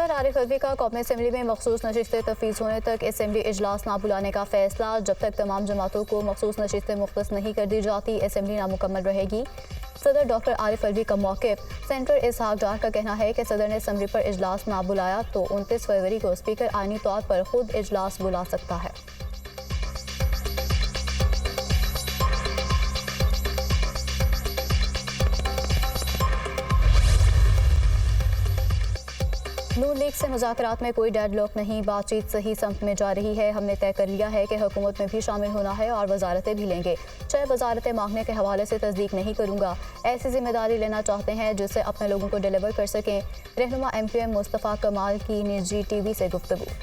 Doctor Arif Alvi का कौमी assembly में मखसूस नशिस्तें तफवीज़ होने तक असम्बली इजलास ना बुलाने का फैसला। जब तक तमाम जमातों को मखसूस नशिस्तें मुख्तस नहीं कर दी जाती असम्बली नामुकम्मल रहेगी। सदर डॉक्टर आरिफ अलवी का मौक़िफ़। सेनेटर इसहाक डार का कहना है कि सदर ने असम्बली पर इजलास ना बुलाया तो 29 फरवरी को स्पीकर आइनी तौर पर खुद इजलास बुला सकता है। नून लीग से मुज़ाकरात में कोई डेडलॉक नहीं, बातचीत सही समत में जा रही है। हमने तय कर लिया है कि हुकूमत में भी शामिल होना है और वजारतें भी लेंगे। 6 वजारतें मांगने के हवाले से तस्दीक नहीं करूँगा। ऐसी जिम्मेदारी लेना चाहते हैं जिससे अपने लोगों को डिलीवर कर सकें। रहनुमा MQM मुस्तफ़ा कमाल की निजी TV से गुफ्तगू।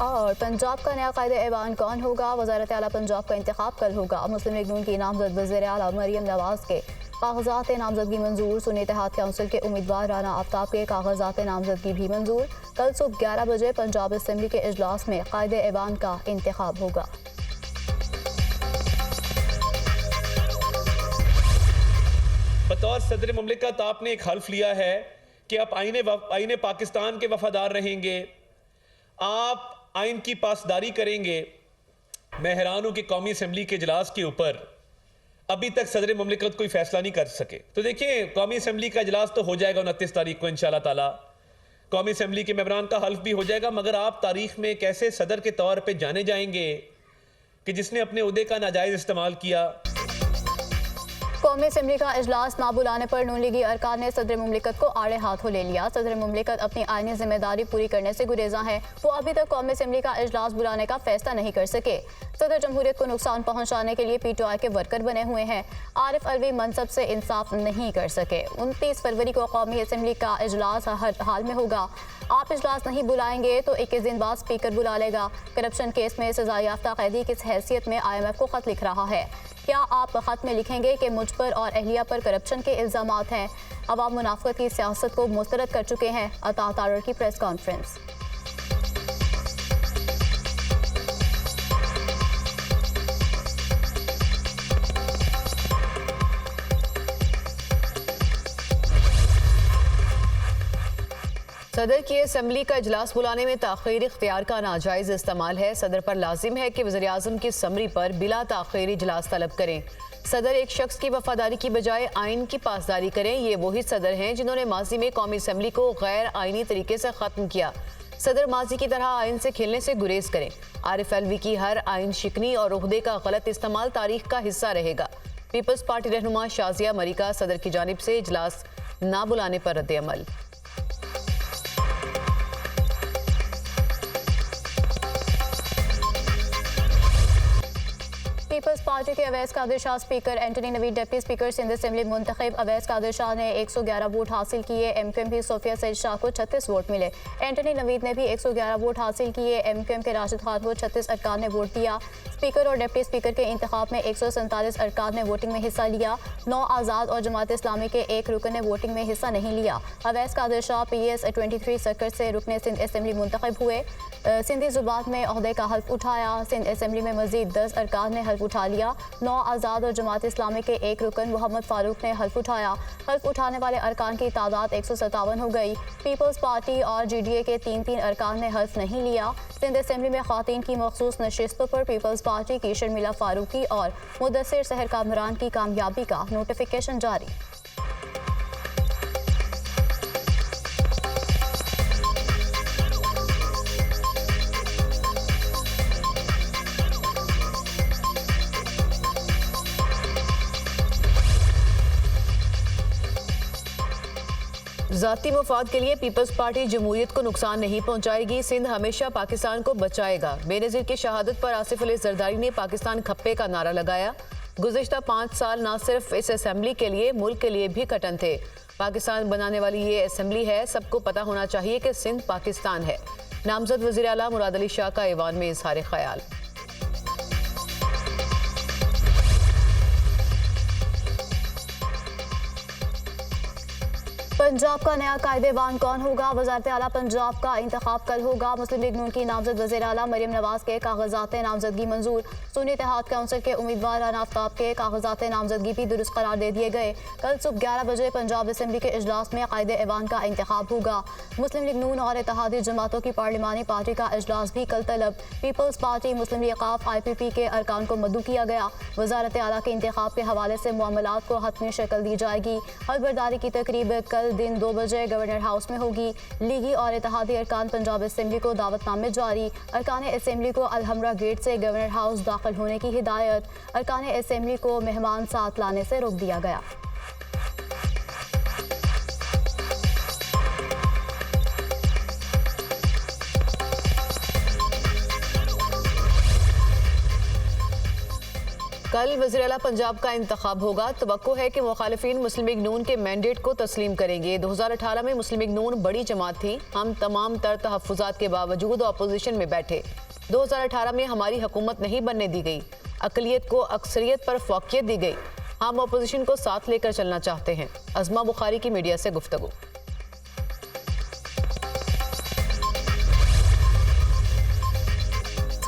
और पंजाब का नया कायदे ऐवान कौन होगा? वज़ारत आला पंजाब का इंतखाब कल होगा। मुस्लिम लीग नून की नामजद वज़ीर आला मरियम नवाज के कागजात नामजदगी मंजूर। सुन्नी इत्तेहाद काउंसिल के उम्मीदवार राना आफ्ताब के कागजात नामजदगी भी मंजूर। कल सुबह 11 बजे पंजाब असम्बली के इजलास में कायदे ऐवान का इंतखाब होगा। बतौर सदर मुमलिकत आपने एक हल्फ लिया है कि आप आईने पाकिस्तान के वफादार रहेंगे, आप आइन की पासदारी करेंगे। मैं हैरान हूं कि कौमी असम्बली के इजलास के ऊपर अभी तक सदर मुमलिकत कोई फैसला नहीं कर सके। तो देखिए, कौमी असम्बली का इजलास तो हो जाएगा 29 तारीख को इंशाअल्लाह ताला। कौमी असम्बली के मेंबरान का हल्फ भी हो जाएगा, मगर आप तारीख में कैसे सदर के तौर पर जाने जाएंगे कि जिसने अपने उहदे का नाजायज़ इस्तेमाल किया। कौमी असम्बली का इजलास ना बुलाने पर नून लीगी अरकान ने सदर मुमलिकत को आड़े हाथों ले लिया। सदर मुमलिकत अपनी आईनी जिम्मेदारी पूरी करने से गुरेजा हैं। वो अभी तक कौमी असम्बली का इजलास बुलाने का फैसला नहीं कर सके। सदर जमहूरियत को नुकसान पहुंचाने के लिए PTI के वर्कर बने हुए हैं। आरिफ अलवी मनसब से इंसाफ नहीं कर सके। 29 फरवरी को कौमी असम्बली का इजलास हर हाल में होगा। आप इजलास नहीं बुलाएंगे तो 21 दिन बाद स्पीकर बुला लेगा। करप्शन केस में सजा याफ्ता कैदी किस हैसियत में IMF को खत लिख रहा है? क्या आप खत में लिखेंगे कि मुझ पर और अहलिया पर करप्शन के इल्ज़ामात हैं? अवाम मुनाफकत की सियासत को मुस्तरद कर चुके हैं। अता तारर की प्रेस कॉन्फ्रेंस। सदर की असम्बली का इजलास बुलाने में ताख़ीर इख्तियार का नाजायज़ इस्तेमाल है। सदर पर लाजिम है कि वज़ीर आज़म की समरी पर बिला ताख़ीर इजलास तलब करें। सदर एक शख्स की वफादारी की बजाय आइन की पासदारी करें। ये वही सदर हैं जिन्होंने माजी में कौमी असम्बली को गैर आइनी तरीके से ख़त्म किया। सदर माजी की तरह आइन से खेलने से गुरेज करें। आरिफ अलवी की हर आइन शिकनी और उहदे का गलत इस्तेमाल तारीख का हिस्सा रहेगा। पीपल्स पार्टी रहनुमा शाजिया मरी का सदर की जानिब से इजलास ना बुलाने पर रद्द अमल। पीपल्स पार्टी के Awais Qadir Shah speaker Anthony Naveed deputy speaker Sindh assembly मुंतखब। अवैस कादिर शाह ने 111 वोट हासिल किए। MQM की सोफिया सईद शाह को 36 वोट मिले। एंटनी नवीद ने भी 111 वोट हासिल किए। MQM के राशिद खान को 36 अरकान ने वोट दिया। स्पीकर और डिप्टी स्पीकर के इंतखाब में 147 अरकान ने वोटिंग में हिस्सा लिया। 9 आज़ाद और जमात इस्लामी के एक रुकन ने वोटिंग में हिस्सा नहीं लिया। अवैस कादिर शाह PS 23 सर्कट से रुकन सिंध असेंबली मुंतखब हुए। सिंधी ज़ुबात में ओहदे का हल्फ उठाया। सिंध असेंबली में मजीद 10 अरकान ने हल्फ उठा लिया। 9 आज़ाद और जमात इस्लामी के एक रुकन मोहम्मद फारूक ने हल्फ उठाया। हल्फ उठाने वाले अरकान की तादाद 157 हो गई। पीपल्स पार्टी और GDA के 3 अरकान ने हल्फ नहीं लिया। सिंध असेंबली में ख़वातीन की मखसूस नशिस्तों पर पीपल्स पार्टी की शर्मिला फारूकी और मुदस्सिर सहर कामरान की कामयाबी का नोटिफिकेशन जारी। ज़ाती मुफाद के लिए पीपल्स पार्टी जमहूरियत को नुकसान नहीं पहुंचाएगी। सिंध हमेशा पाकिस्तान को बचाएगा। बेनज़ीर की शहादत पर आसिफ अली जरदारी ने पाकिस्तान खप्पे का नारा लगाया। गुज़िश्ता 5 साल न सिर्फ इस असेंबली के लिए मुल्क के लिए भी कटन थे। पाकिस्तान बनाने वाली ये असेंबली है। सबको पता होना चाहिए कि सिंध पाकिस्तान है। नामजद वज़ीर आला मुराद अली शाह का ऐवान में इज़हार ख्याल। पंजाब का नया कायदेबान कौन होगा? वज़ारत आला पंजाब का इंतखाब कल होगा। मुस्लिम लीग नून की नामजद वज़ीर आला मरियम नवाज के कागजात नामजदगी मंजूर। सुन्नी इत्तेहाद काउंसिल के उम्मीदवार राना आफ्ताब के कागजात नामजदगी भी दुरुस्त करार दे दिए गए। कल सुबह 11 बजे पंजाब असम्बली के इजलास में कायदे ऐवान का इंतखाब होगा। मुस्लिम लीग नून और इत्तेहादी जमातों की पार्लिमानी पार्टी का इजलास भी कल तलब। पीपल्स पार्टी, मुस्लिम लीग काफ, IPP के अरकान को मद्दू किया गया। वज़ारत आला के इंतखाब के हवाले से मामलात को हतमी शक्ल दी जाएगी। हलबरदारी की तकरीब कल दिन 2 बजे गवर्नर हाउस में होगी। लीगी और इत्तेहादी अरकान पंजाब असम्बली को दावतनामे जारी। अरकान असम्बली को अलहमरा गेट से गवर्नर हाउस दाखिल होने की हिदायत। अरकान असम्बली को मेहमान साथ लाने से रोक दिया गया। कल वज़ीर आला पंजाब का इंतखाब होगा। तवक्को है कि मुखालिफिन मुस्लिम लीग नून के मैंडेट को तस्लीम करेंगे। 2018 में मुस्लिम लीग नून बड़ी जमात थी। हम तमाम तर तहफ़्फ़ुज़ात के बावजूद अपोजिशन में बैठे। 2018 में हमारी हुकूमत नहीं बनने दी गई। अक़लियत को अक्सरियत पर फ़ौक़ियत दी गई। हम अपोजिशन को साथ लेकर चलना चाहते हैं। अज़मा बुखारी की मीडिया से गुफ्तगू।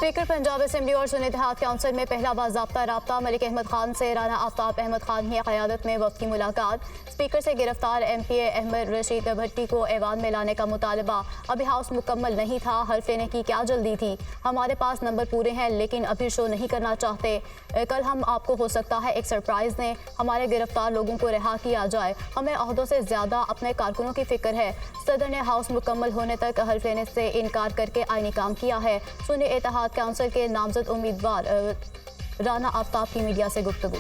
स्पीकर पंजाब असम्बली और सुन्नी इत्तेहाद काउंसिल में पहला बाज़ाब्ता राब्ता। मलिक अहमद खान से राना आफ्ताब अहमद खान की क़यादत में वफ़द की मुलाकात। स्पीकर से गिरफ्तार MPA अहमद रशीद भट्टी को ऐवान में लाने का मुतालबा। अभी हाउस मुकम्मल नहीं था, हल्फ लेने की क्या जल्दी थी? हमारे पास नंबर पूरे हैं लेकिन अभी शो नहीं करना चाहते। कल हम आपको हो सकता है एक सरप्राइज़ दें। हमारे गिरफ्तार लोगों को रिहा किया जाए। हमें अहदों से ज़्यादा अपने कारकुनों की फ़िक्र है। सदर ने हाउस मुकम्मल होने तक हल्फ लेने से इनकार करके आईनी काम किया है। सुन्नी इत्तेहाद काउंसिल के नामजद उम्मीदवार राना आफ्ताब की मीडिया से गुफ्तगू।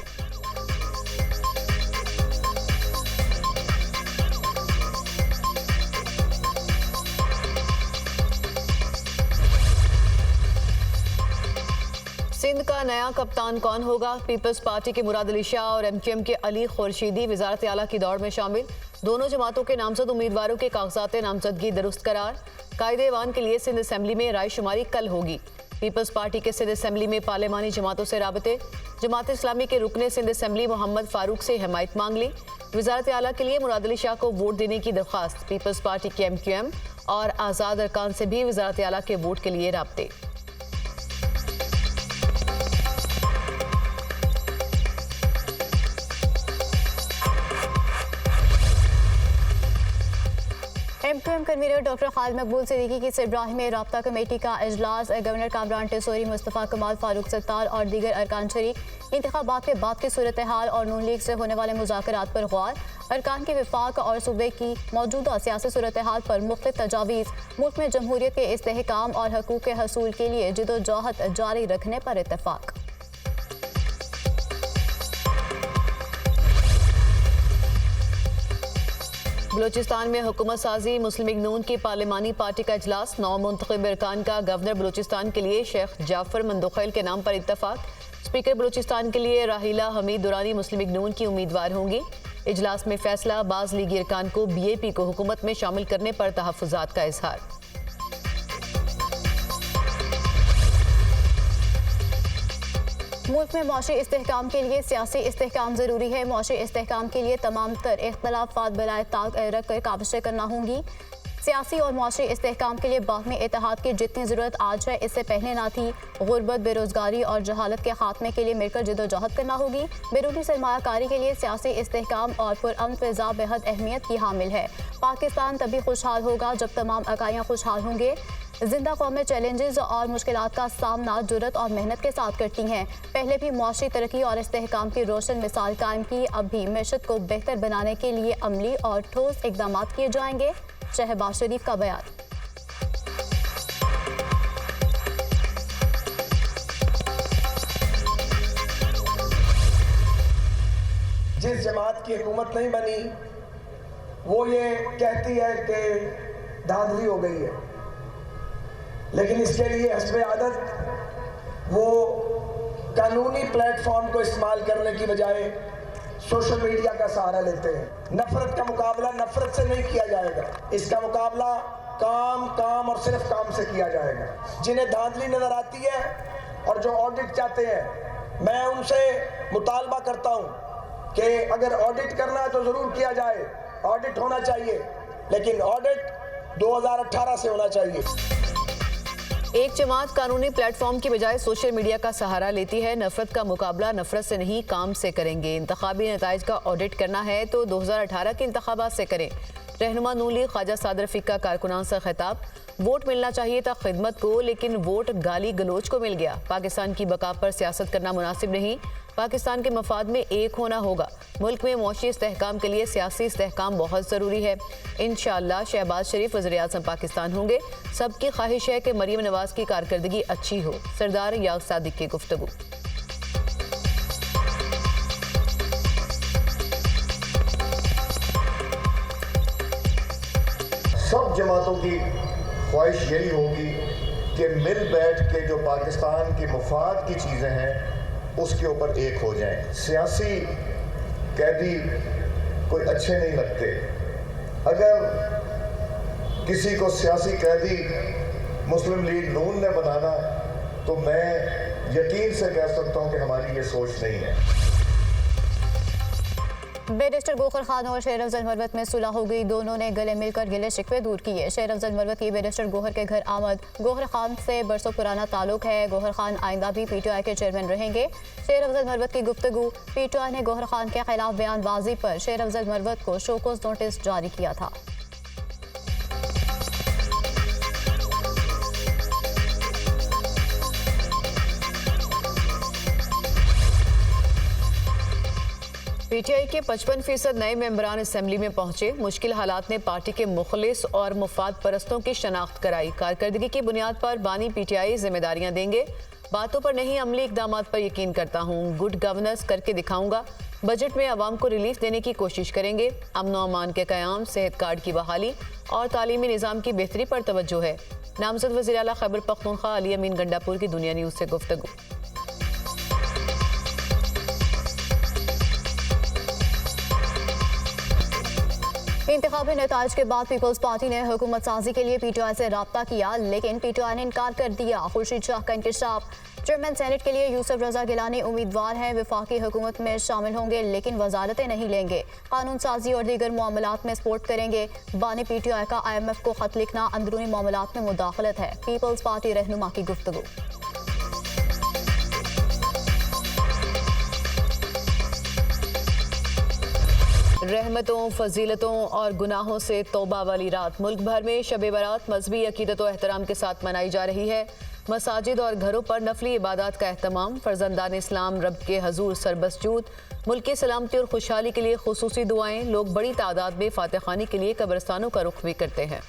सिंध का नया कप्तान कौन होगा? पीपल्स पार्टी के मुराद अली शाह और MQM के अली खुर्शीदी वज़ारत आला की दौड़ में शामिल। दोनों जमातों के नामजद उम्मीदवारों के कागजात नामजदगी दुरुस्त करार। कायदे ऐवान के लिए सिंध असम्बली में रायशुमारी कल होगी। पीपल्स पार्टी के सिंध असम्बली में पार्लिमानी जमातों से राबते। जमात इस्लामी के रुकने सिंध असम्बली मोहम्मद फारूक से हिमायत मांग ली। वज़ारत आला के लिए मुराद अली शाह को वोट देने की दरख्वास्त। पीपल्स पार्टी के MQM और आज़ाद अरकान से भी वज़ारत आला के वोट के लिए राबते। MQM कन्वीनर डॉक्टर खालिद मकबूल सिद्दीकी की सरबराही में राब्ता कमेटी का इजलास। गवर्नर कामरान टेसोरी, मुस्तफ़ा कमाल, फारूक सत्तार और दीगर अरकान शरीक। इंतखाबात के बाद की सूरत हाल और नून लीग से होने वाले मुज़ाकरात पर गौर। अरकान के विफाक और सूबे की मौजूदा सियासी सूरत हाल पर मुख्तलिफ तजावीज़। मुल्क में जमहूरियत के इस्तेहकाम और हकूक़ के हसूल के लिए जिदोजहद जारी रखने पर इत्तफ़ाक़। बलूचिस्तान में हुकूमत साजी। मुस्लिम लीग नून की पार्लिमानी पार्टी का इजलास। 9 मुंतखब अरकान का गवर्नर बलूचिस्तान के लिए शेख जाफर मंदोखैल के नाम पर इत्तफाक। स्पीकर बलूचिस्तान के लिए राहिला हमीद दुरानी मुस्लिम लीग नून की उम्मीदवार होंगी। इजलास में फैसला। बाज़ लीगी अरकान को BAP को हुकूमत में शामिल करने पर तहफ़्फ़ुज़ात का इजहार। मुल्क में मुआशी इस्तेहकाम के लिए सियासी इस्तेहकाम ज़रूरी है। मुआशी इस्तेहकाम के लिए तमाम तर इख्तलाफात बलाए ताक रख कर काबिशें करना होंगी। सियासी और मुआशी इस्तेहकाम के लिए बाहमी इत्तेहाद की जितनी ज़रूरत आज है इससे पहले ना थी। गुर्बत, बेरोज़गारी और जहालत के खात्मे के लिए मिलकर जदोजहद करना होगी। बैरूनी सरमायाकारी के लिए सियासी इस्तेहकाम और पुरअमन फ़िज़ा बेहद अहमियत की हामिल है। पाकिस्तान तभी खुशहाल होगा जब तमाम अकाइयाँ खुशहाल होंगे। जिंदा कौमें चैलेंजेस और मुश्किलात का सामना जुर्रत और मेहनत के साथ करती हैं। पहले भी मुआशी तरक्की और इस्तेहकाम की रोशन मिसाल कायम की। अब भी मैशत को बेहतर बनाने के लिए अमली और ठोस इक़दाम किए जाएंगे। शहबाज शरीफ का बयान। जिस जमात की हुकूमत नहीं बनी वो ये कहती है कि धांधली हो गई है, लेकिन इसके लिए हस्बे आदत वो कानूनी प्लेटफॉर्म को इस्तेमाल करने की बजाय सोशल मीडिया का सहारा लेते हैं। नफरत का मुकाबला नफरत से नहीं किया जाएगा, इसका मुकाबला काम काम और सिर्फ काम से किया जाएगा। जिन्हें धांधली नजर आती है और जो ऑडिट चाहते हैं, मैं उनसे मुतालबा करता हूं कि अगर ऑडिट करना है तो जरूर किया जाए, ऑडिट होना चाहिए, लेकिन ऑडिट 2018 से होना चाहिए। एक जमात कानूनी प्लेटफॉर्म की बजाय सोशल मीडिया का सहारा लेती है। नफरत का मुकाबला नफरत से नहीं, काम से करेंगे। इंतखाबी नताइज का ऑडिट करना है तो 2018 के इंतखाबात से करें। रहनुमा नून लीग ख्वाजा सादर रफीक का कारकुनान से खिताब। वोट मिलना चाहिए था खिदमत को, लेकिन वोट गाली गलोच को मिल गया। पाकिस्तान की बका पर सियासत करना मुनासिब नहीं। पाकिस्तान के मफाद में एक होना होगा। मुल्क में मुआशी इस्तेहकाम के लिए सियासी इस्तेहकाम बहुत ज़रूरी है। इंशाअल्लाह शहबाज शरीफ वज़ीर-ए-आज़म पाकिस्तान होंगे। सबकी ख्वाहिश है कि मरियम नवाज की कारकर्दगी अच्छी हो। सरदार याद सादिक की गुफ्तगू। सब जमातों की ख्वाहिश यही होगी कि मिल बैठ के जो पाकिस्तान के मफाद की चीज़ें हैं उसके ऊपर एक हो जाएं। सियासी कैदी कोई अच्छे नहीं लगते। अगर किसी को सियासी कैदी मुस्लिम लीग नून ने बनाना तो मैं यकीन से कह सकता हूं कि हमारी ये सोच नहीं है। बैरिस्टर गोखर खान और शेर अफजल मरवत में सुलह हो गई। दोनों ने गले मिलकर गिले शिकवे दूर किए। शेर अफजल मरवत की बैरिस्टर गोहर के घर आमद। गोहर खान से बरसों पुराना ताल्लुक है। गोहर खान आइंदा भी PTI के चेयरमैन रहेंगे। शेर अफजल मरवत की गुफ्तगू। PTI ने गोहर खान के खिलाफ बयानबाजी पर शेर अफजल मरवत को शोकॉज नोटिस जारी किया था। PTI के 55% नए मेंबरान असेंबली में पहुंचे। मुश्किल हालात ने पार्टी के मुखलिस और मुफाद परस्तों की शनाख्त कराई। कारकर्दगी की बुनियाद पर बानी PTI जिम्मेदारियां देंगे। बातों पर नहीं, अमली इकदामात पर यकीन करता हूं। गुड गवर्नेंस करके दिखाऊंगा। बजट में आवाम को रिलीफ देने की कोशिश करेंगे। अमन व अमान के क़याम, सेहत कार्ड की बहाली और तालीमी निज़ाम की बेहतरी पर तवज्जो है। नामज़द वज़ीर आला खैबर पख्तूनख्वा अली अमीन गंडापुर की दुनिया न्यूज़ से गुफ्तगू। इंतखाबी नताज के बाद पीपल्स पार्टी ने हुकूमत साजी के लिए PTI से रब्ता किया, लेकिन PTI ने इनकार कर दिया। खुर्शीद शाह का इंकशाफ। चेयरमैन सेनेट के लिए यूसुफ रजा गिलानी उम्मीदवार हैं। वफाकी हुकूमत में शामिल होंगे, लेकिन वजारतें नहीं लेंगे। कानून साजी और दीगर मामलात में सपोर्ट करेंगे। बानी PTI का IMF को खत लिखना अंदरूनी मामलात में मुदाखलत है। पीपल्स पार्टी रहनुमा की गुफ्तगू। रहमतों, फजीलतों और गुनाहों से तौबा वाली रात। मुल्क भर में शब बारात मजहबी अकीदत व एहतराम के साथ मनाई जा रही है। मसाजिद और घरों पर नफली इबादत का एहतमाम। फर्जंदान इस्लाम रब के हजूर सरबसजूद। मुल्क की सलामती और खुशहाली के लिए खुसूसी दुआएं। लोग बड़ी तादाद में फातिहानी के लिए कब्रिस्तानों का रुख भी करते हैं।